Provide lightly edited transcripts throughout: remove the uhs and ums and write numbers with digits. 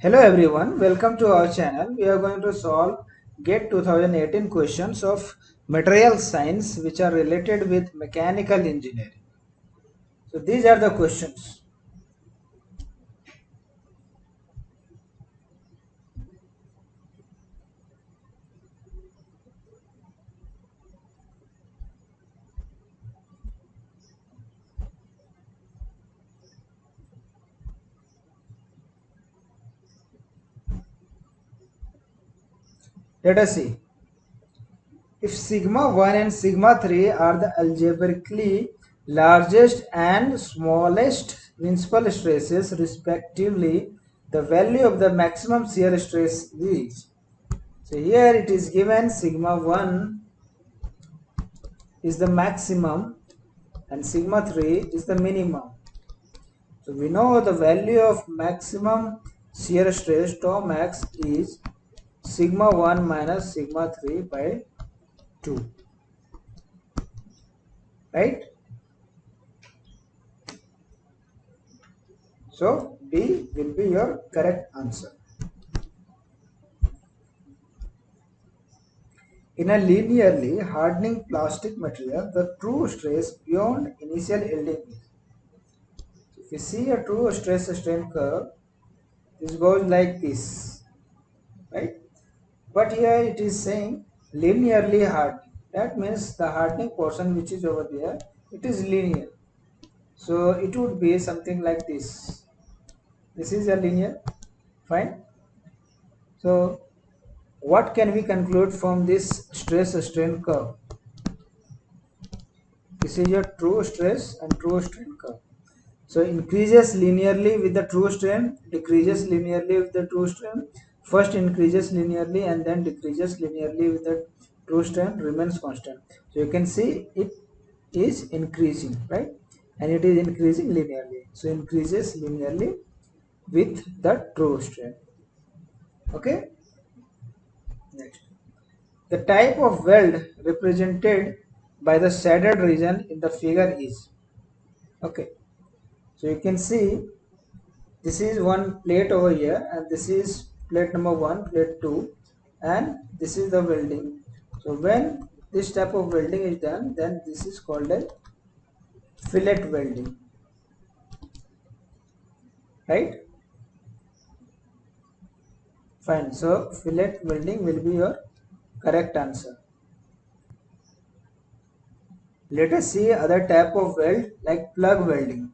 Hello everyone, welcome to our channel. We are going to solve GATE 2018 questions of material science which are related with mechanical engineering. So these are the questions. Let us see. If sigma 1 and sigma 3 are the algebraically largest and smallest principal stresses respectively, the value of the maximum shear stress is. So here it is given sigma 1 is the maximum and sigma 3 is the minimum. So we know the value of maximum shear stress tau max is sigma 1 minus sigma 3 by 2, right? So B will be your correct answer. In a linearly hardening plastic material, the true stress beyond initial yielding is. If you see a true stress strain curve, this goes like this, right? But here it is saying linearly hardening. That means the hardening portion which is over there, it is linear. So it would be something like this. This is a linear, fine. So what can we conclude from this stress strain curve? This is your true stress and true strain curve. So increases linearly with the true strain, decreases linearly with the true strain. First increases linearly and then decreases linearly with the true strain, remains constant. So you can see it is increasing, right? And it is increasing linearly. So increases linearly with the true strain. Okay. Next. The type of weld represented by the shaded region in the figure is. Okay. So you can see this is one plate over here and this is plate number 1, plate 2, and this is the welding. So when this type of welding is done, then this is called a fillet welding, right? Fine. So fillet welding will be your correct answer. Let us see other type of weld like plug welding.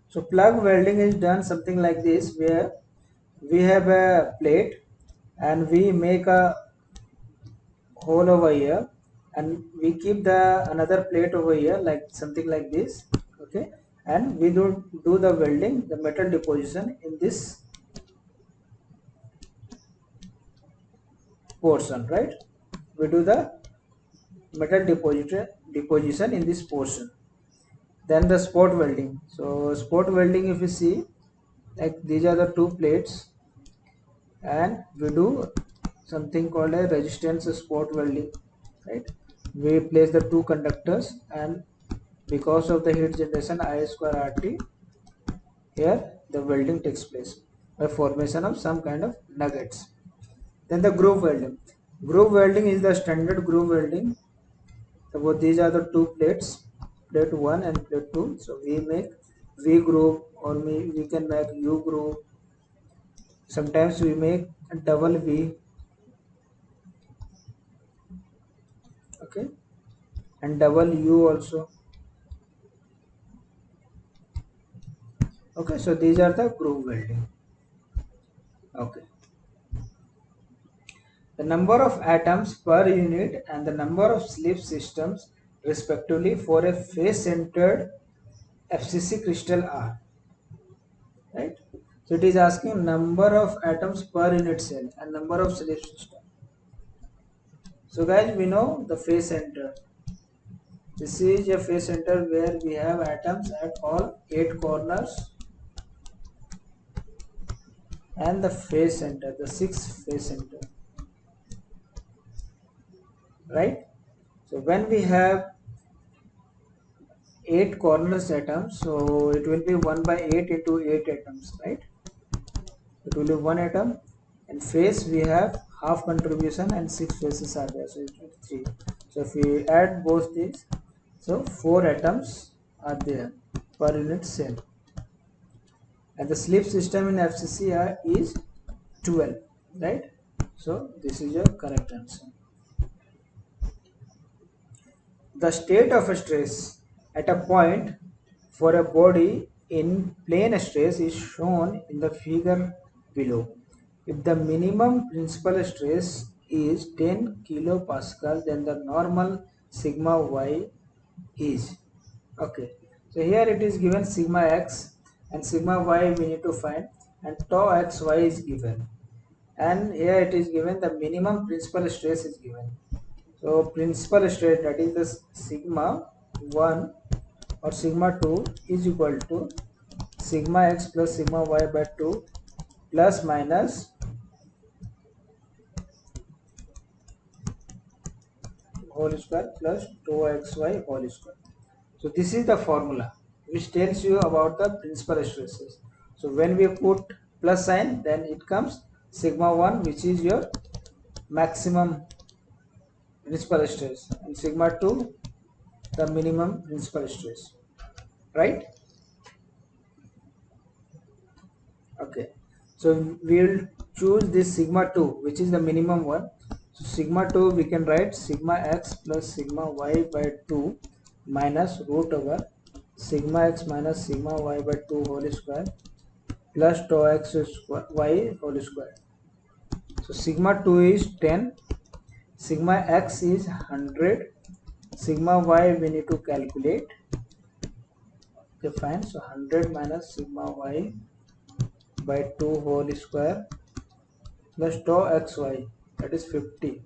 So plug welding is done something like this, where we have a plate and we make a hole over here and we keep the another plate over here like something like this. Okay, and we do the welding, the metal deposition in this portion, right? We do the metal deposition in this portion. Then the spot welding. So spot welding, if you see, like these are the two plates and we do something called a resistance spot welding, right? We place the two conductors and because of the heat generation I square RT, here the welding takes place by formation of some kind of nuggets. Then the groove welding. Groove welding is the standard groove welding. So both these are the two plates, plate 1 and plate 2. So we make V groove or we can make U groove. Sometimes we make a double V, okay, and double U also. Okay, so these are the groove welding. Okay. The number of atoms per unit and the number of slip systems respectively for a face-centered FCC crystal are, right? So it is asking number of atoms per unit cell and number of slip system. So guys, we know the face center. This is a face center where we have atoms at all 8 corners and the face center, the 6th face center, right? So when we have 8 corners atoms, so it will be 1 by 8 into 8 atoms, right? it will be one atom. And face we have half contribution and 6 faces are there, so it will be 3. So if we add both these, so 4 atoms are there per unit cell. And the slip system in FCC is 12, right? So this is your correct answer. The state of stress at a point for a body in plane stress is shown in the figure below. If the minimum principal stress is 10 kilopascal, then the normal sigma y is. Okay, so here it is given sigma x and sigma y we need to find, and tau xy is given, and here it is given the minimum principal stress is given. So principal stress, that is the sigma 1 or sigma 2, is equal to sigma x plus sigma y by 2 plus minus whole square plus 2xy whole square. So this is the formula which tells you about the principal stresses. So when we put plus sign, then it comes sigma 1, which is your maximum principal stress, and sigma 2 the minimum principal stress, right? Okay, so we will choose this sigma 2, which is the minimum one. So sigma 2 we can write sigma x plus sigma y by 2 minus root over sigma x minus sigma y by 2 whole square plus tau x square y whole square. So sigma 2 is 10, sigma x is 100, sigma y we need to calculate. Okay, fine. So 100 minus sigma y by 2 whole square plus tau xy, that is 50,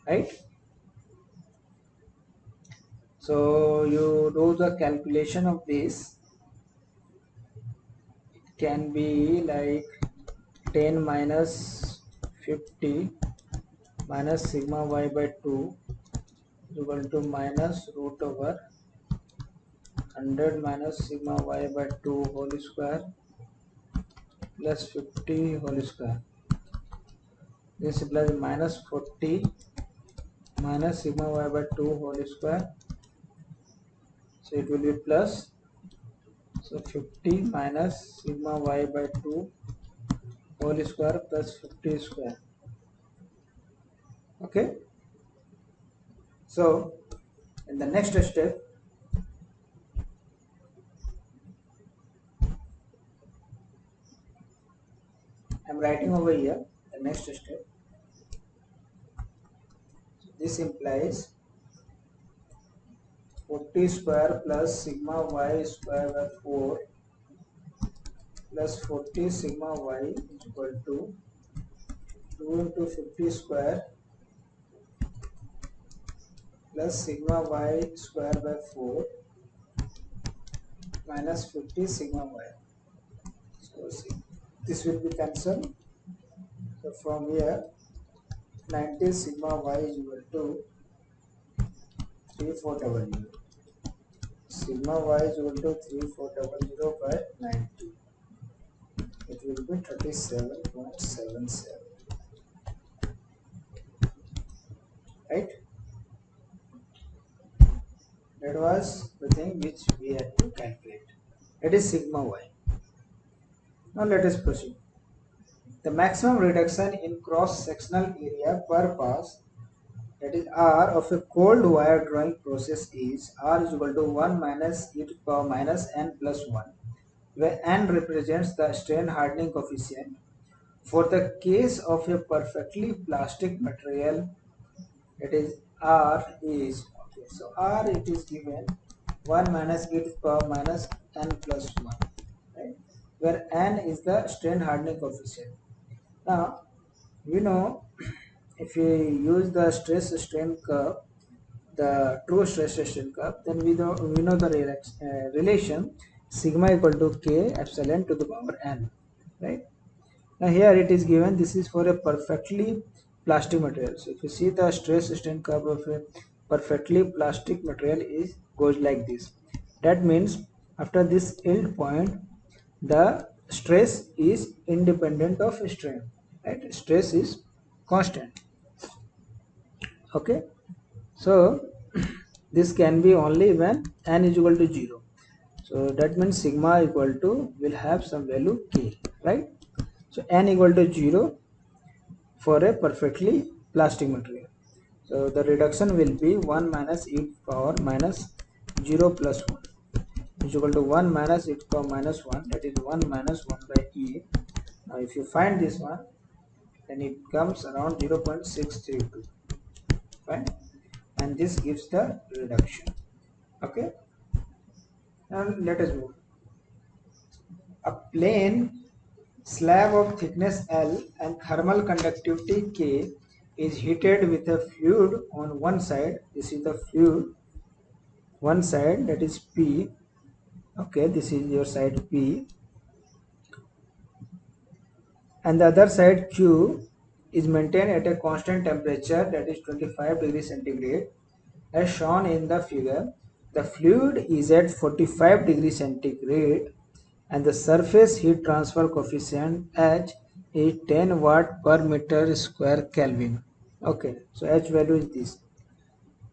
right? So you do the calculation of this, it can be like 10 minus 50 minus sigma y by 2 is equal to minus root over 100 minus sigma y by 2 whole square plus 50 whole square. This implies minus 40 minus sigma y by 2 whole square, so it will be plus, so 50 minus sigma y by 2 whole square plus 50 square. Okay, so in the next step, I am writing over here the next step. So this implies 40 square plus sigma y square by 4 plus 40 sigma y is equal to 2 into 50 square plus sigma y square by 4 minus 50 sigma y. So see, this will be cancelled. So from here 90 sigma y is equal to 3400. Sigma y is equal to 3400 by 90. It will be 37.77. Right? That was the thing which we had to calculate. That is sigma y. Now let us proceed. The maximum reduction in cross-sectional area per pass, that is R, of a cold wire drawing process is R is equal to 1 minus e to the power minus n plus 1, where n represents the strain hardening coefficient. For the case of a perfectly plastic material, that is R is, okay, so R it is given 1 minus e to the power minus n plus 1, right, where n is the strain hardening coefficient. Now we know if we use the stress strain curve, the true stress strain curve, then we know the relation sigma equal to k epsilon to the power n, right? Now here it is given this is for a perfectly plastic material. So if you see the stress strain curve of a perfectly plastic material is goes like this. That means After this yield point, the stress is independent of strain, right? Stress is constant. Okay, so this can be only when n is equal to 0. So that means sigma equal to will have some value k, right? So n equal to 0 for a perfectly plastic material. So the reduction will be 1 minus e power minus 0 plus 1 is equal to 1 minus e power minus 1, that is 1 minus 1 by e. Now if you find this one, then it comes around 0.632, fine, and this gives the reduction. Okay, now let us move. A plane slab of thickness L and thermal conductivity K is heated with a fluid on one side. This is the fluid, one side, that is P. Okay, this is your side P, and the other side Q is maintained at a constant temperature, that is 25 degrees centigrade. As shown in the figure, the fluid is at 45 degrees centigrade and the surface heat transfer coefficient H is 10 watt per meter square Kelvin. Okay, so H value is this.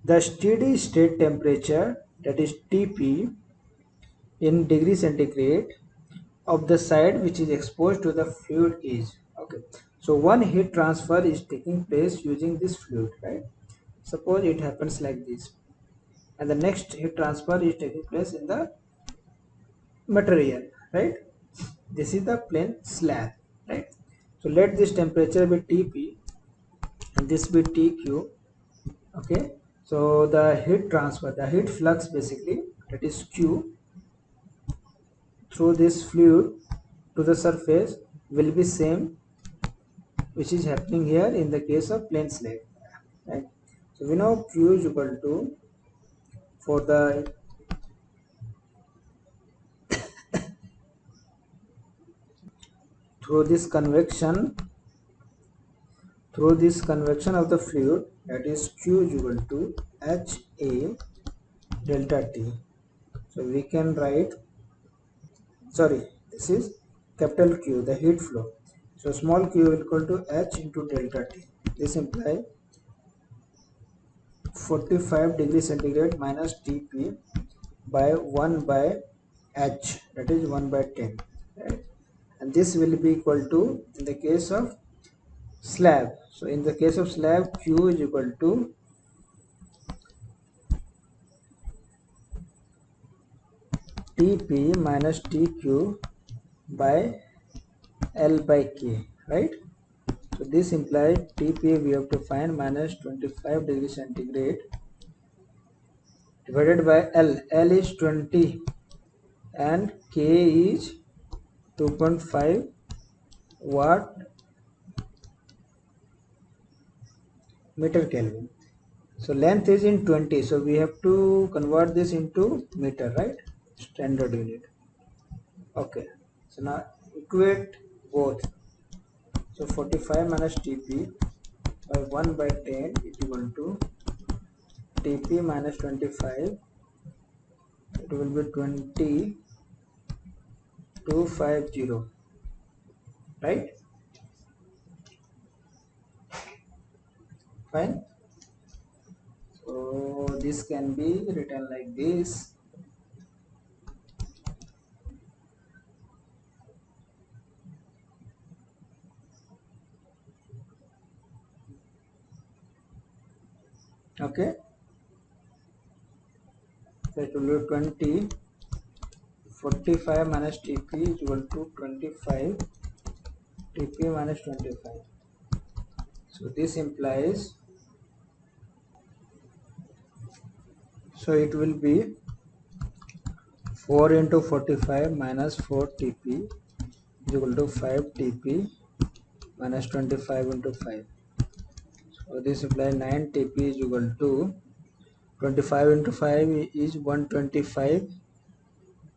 The steady state temperature, that is Tp, in degree centigrade of the side which is exposed to the fluid is. Okay, so one heat transfer is taking place using this fluid, right? Suppose it happens like this, and the next heat transfer is taking place in the material, right? This is the plane slab, right? So let this temperature be Tp and this be Tq. Okay, so the heat transfer, the heat flux basically, that is Q, through this fluid to the surface will be same which is happening here in the case of plane slab, right? So we know Q is equal to, for the through this convection of the fluid, that is Q is equal to HA delta T. So we can write, sorry, this is capital Q, the heat flow. So small q will equal to H into delta T. This implies 45 degrees centigrade minus Tp by 1 by H, that is 1 by 10, right? And this will be equal to, in the case of slab, so in the case of slab, Q is equal to Tp minus Tq by L by K, right? So this implies Tp we have to find minus 25 degrees centigrade divided by L. L is 20 and K is 2.5 watt meter Kelvin. So length is in 20, so we have to convert this into meter, right? Standard unit. Okay, so now equate both. So 45 minus Tp by 1 by 10 is equal to Tp minus 25, it will be 20,250, right? Fine. So this can be written like this. Okay, so it will be 20, 45 minus Tp is equal to 25, Tp minus 25. So this implies, so it will be 4 into 45 minus 4 Tp is equal to 5 Tp minus 25 into 5. So this implies 9 Tp is equal to 25 into 5 is 125,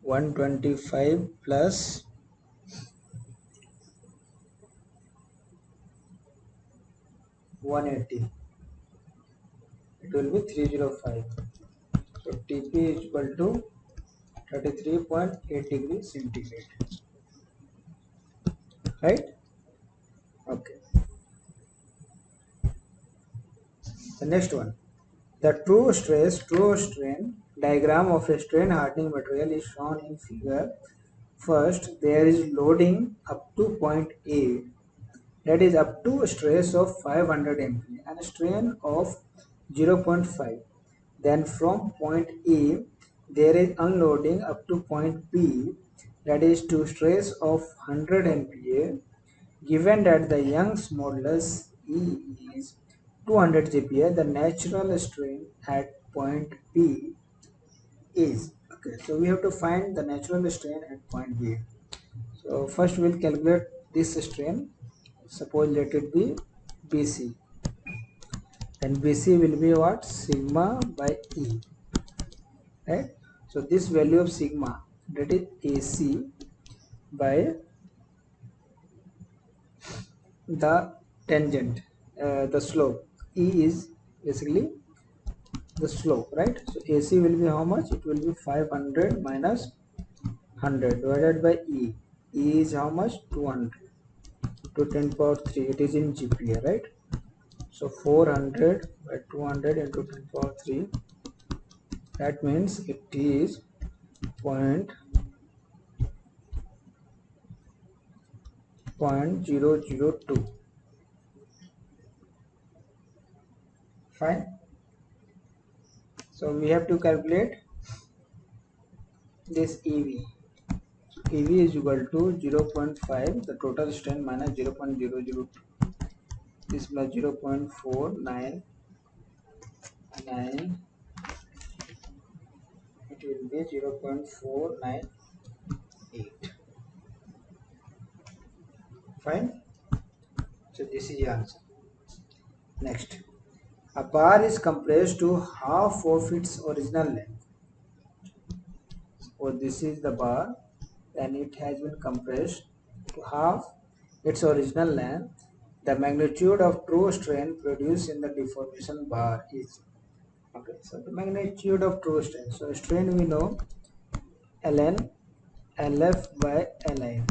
125 plus 180, it will be 305. So Tp is equal to 33.8 degrees centigrade, right? Okay. The next one, the true stress true strain diagram of a strain hardening material is shown in figure. First, there is loading up to point A, that is up to a stress of 500 MPa and a strain of 0.5. Then from point A, there is unloading up to point B, that is to stress of 100 MPa. Given that the Young's modulus E is 200 GPa, the natural strain at point B is, okay, so we have to find the natural strain at point B. So first we'll calculate this strain. Suppose let it be BC. Then BC will be what? Sigma by E, right? So this value of sigma, that is AC by the tangent, the slope. E is basically the slope, right? So AC will be how much? It will be 500 minus 100 divided by E. E is how much? 200 to 10 power 3. It is in GPa, right? So 400 by 200 into 10 power 3. That means it is point 0.002. Fine. So we have to calculate this EV. EV is equal to 0.5, the total strain minus 0.002. This plus 0.499, it will be 0.498. Fine. So this is the answer. Next, a bar is compressed to half of its original length. So this is the bar, and it has been compressed to half its original length. The magnitude of true strain produced in the deformation bar is, okay, so the magnitude of true strain. So strain we know ln LF by Li.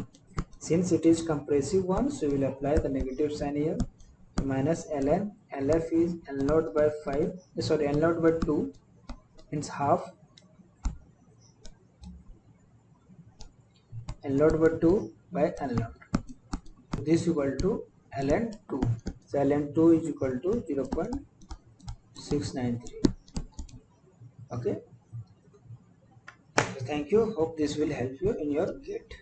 Since it is compressive one, so we will apply the negative sign here. So minus ln LF is L naught by 5, sorry, L naught by 2, means half. L naught by 2 by L naught. So this is equal to ln 2. So ln 2 is equal to 0.693. Okay. So thank you. Hope this will help you in your GATE.